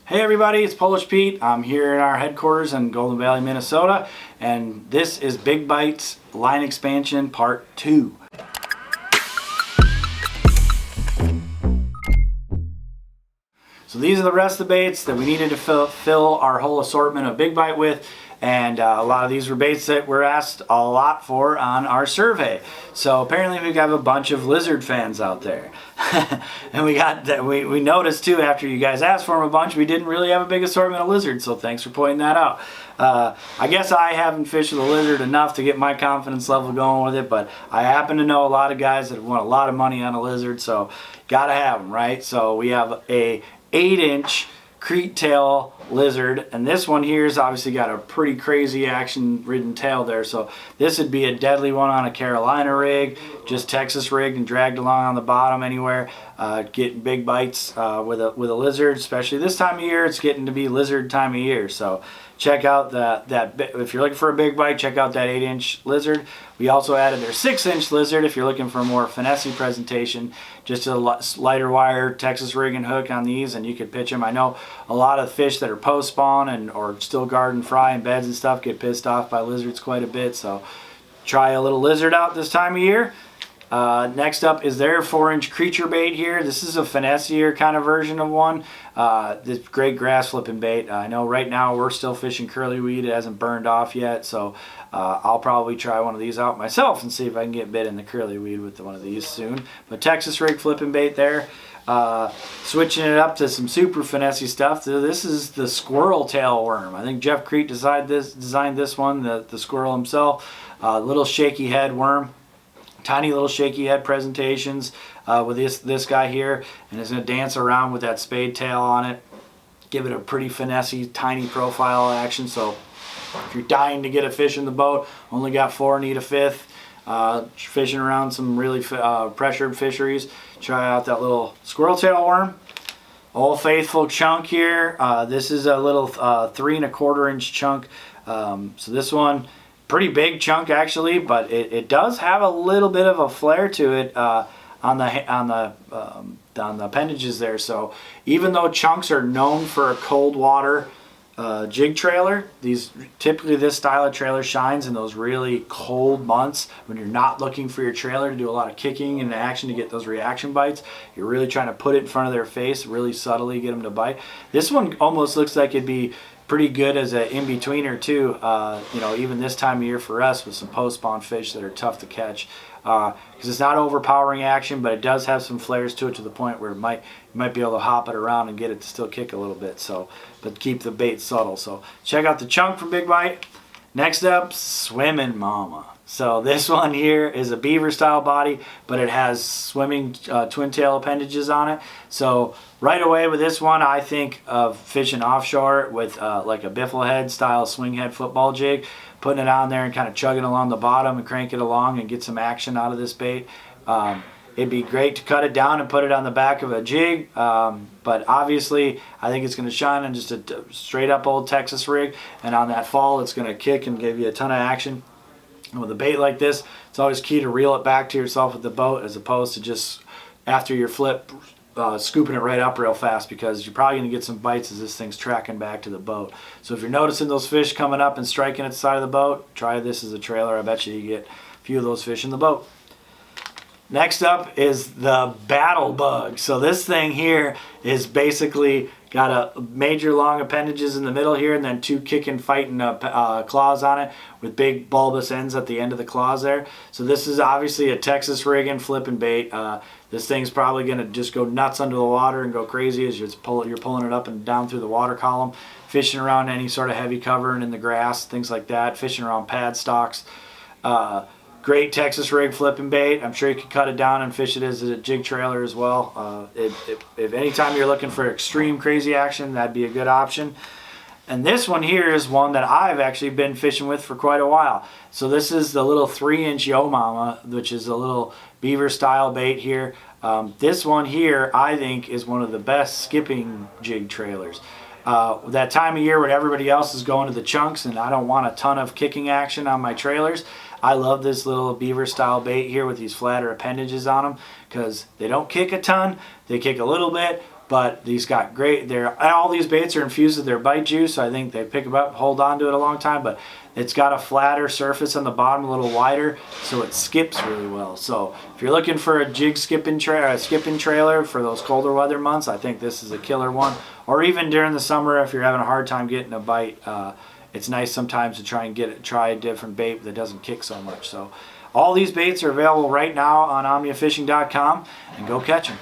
Hey everybody, it's Polish Pete. I'm here in our headquarters in Golden Valley, Minnesota, and this is Big Bites Line Expansion Part 2. So these are the rest of the baits that we needed to fill our whole assortment of Big Bite with, and a lot of these were baits that were asked a lot for on our survey. So apparently we have a bunch of lizard fans out there. And we noticed too, after you guys asked for them a bunch, we didn't really have a big assortment of lizards, so thanks for pointing that out. I guess I haven't fished with a lizard enough to get my confidence level going with it, but I happen to know a lot of guys that want a lot of money on a lizard, so gotta have them, right? So we have a 8-inch Crete tail lizard, and this one here has obviously got a pretty crazy action ridden tail there, so this would be a deadly one on a Carolina rig, just Texas rigged and dragged along on the bottom anywhere. Getting big bites with a lizard, especially this time of year. It's getting to be lizard time of year, so check out that if you're looking for a big bite, check out that 8-inch lizard. We also added their 6-inch lizard if you're looking for a more finessey presentation. Just a lighter wire Texas rig and hook on these, and you could pitch them. I know a lot of fish that are post spawn or still garden fry in beds and stuff get pissed off by lizards quite a bit, so try a little lizard out this time of year. Next up is their 4-inch creature bait here. This is a finessier kind of version of one. This great grass flipping bait. I know right now we're still fishing curly weed. It hasn't burned off yet, so I'll probably try one of these out myself and see if I can get bit in the curly weed with one of these soon. But Texas rig flipping bait there. Switching it up to some super finessey stuff. This is the squirrel tail worm. I think Jeff Crete designed this one, the squirrel himself. Little shaky head worm. Tiny little shaky head presentations with this guy here, and it's going to dance around with that spade tail on it. Give it a pretty finessey, tiny profile action. So if you're dying to get a fish in the boat, only got 4, need a 5th, fishing around some really pressured fisheries, try out that little squirrel tail worm. Old Faithful chunk here. This is a little 3 1/4 inch chunk. So this one, pretty big chunk actually, but it does have a little bit of a flare to it on the appendages there. So even though chunks are known for a cold water jig trailer, typically this style of trailer shines in those really cold months when you're not looking for your trailer to do a lot of kicking and action to get those reaction bites. You're really trying to put it in front of their face, really subtly get them to bite. This one almost looks like it'd be pretty good as an in-betweener too, you know, even this time of year for us with some post-spawn fish that are tough to catch, because it's not overpowering action, but it does have some flares to it to the point where you might be able to hop it around and get it to still kick a little bit, so, but keep the bait subtle. So check out the chunk for Big Bite. Next up, Swimming Mama. So this one here is a beaver style body, but it has swimming twin tail appendages on it. So right away with this one, I think of fishing offshore with like a biffle head style swing head football jig, putting it on there and kind of chugging along the bottom and crank it along and get some action out of this bait. It'd be great to cut it down and put it on the back of a jig, but obviously I think it's going to shine on just a straight up old Texas rig, and on that fall it's going to kick and give you a ton of action. And with a bait like this, it's always key to reel it back to yourself with the boat as opposed to just after your flip scooping it right up real fast, because you're probably going to get some bites as this thing's tracking back to the boat. So if you're noticing those fish coming up and striking at the side of the boat, try this as a trailer. I bet you get a few of those fish in the boat. Next up is the Battle Bug. So this thing here is basically got a major long appendages in the middle here, and then 2 kicking, fighting claws on it with big bulbous ends at the end of the claws there. So this is obviously a Texas rigging flipping bait. This thing's probably going to just go nuts under the water and go crazy as you're pulling it up and down through the water column, fishing around any sort of heavy cover and in the grass, things like that, fishing around pad stocks. Great Texas rig flipping bait. I'm sure you could cut it down and fish it as a jig trailer as well. If anytime you're looking for extreme crazy action, that'd be a good option. And this one here is one that I've actually been fishing with for quite a while. So this is the little 3-inch Yo Mama, which is a little beaver style bait here. This one here I think is one of the best skipping jig trailers. That time of year when everybody else is going to the chunks and I don't want a ton of kicking action on my trailers, I love this little beaver style bait here with these flatter appendages on them, because they don't kick a ton, they kick a little bit, but these got great, all these baits are infused with their bite juice, so I think they pick them up, hold on to it a long time, but it's got a flatter surface on the bottom, a little wider, so it skips really well. So if you're looking for a jig skipping trailer for those colder weather months, I think this is a killer one. Or even during the summer, if you're having a hard time getting a bite, it's nice sometimes to try a different bait that doesn't kick so much. So all these baits are available right now on OmniaFishing.com, and go catch them.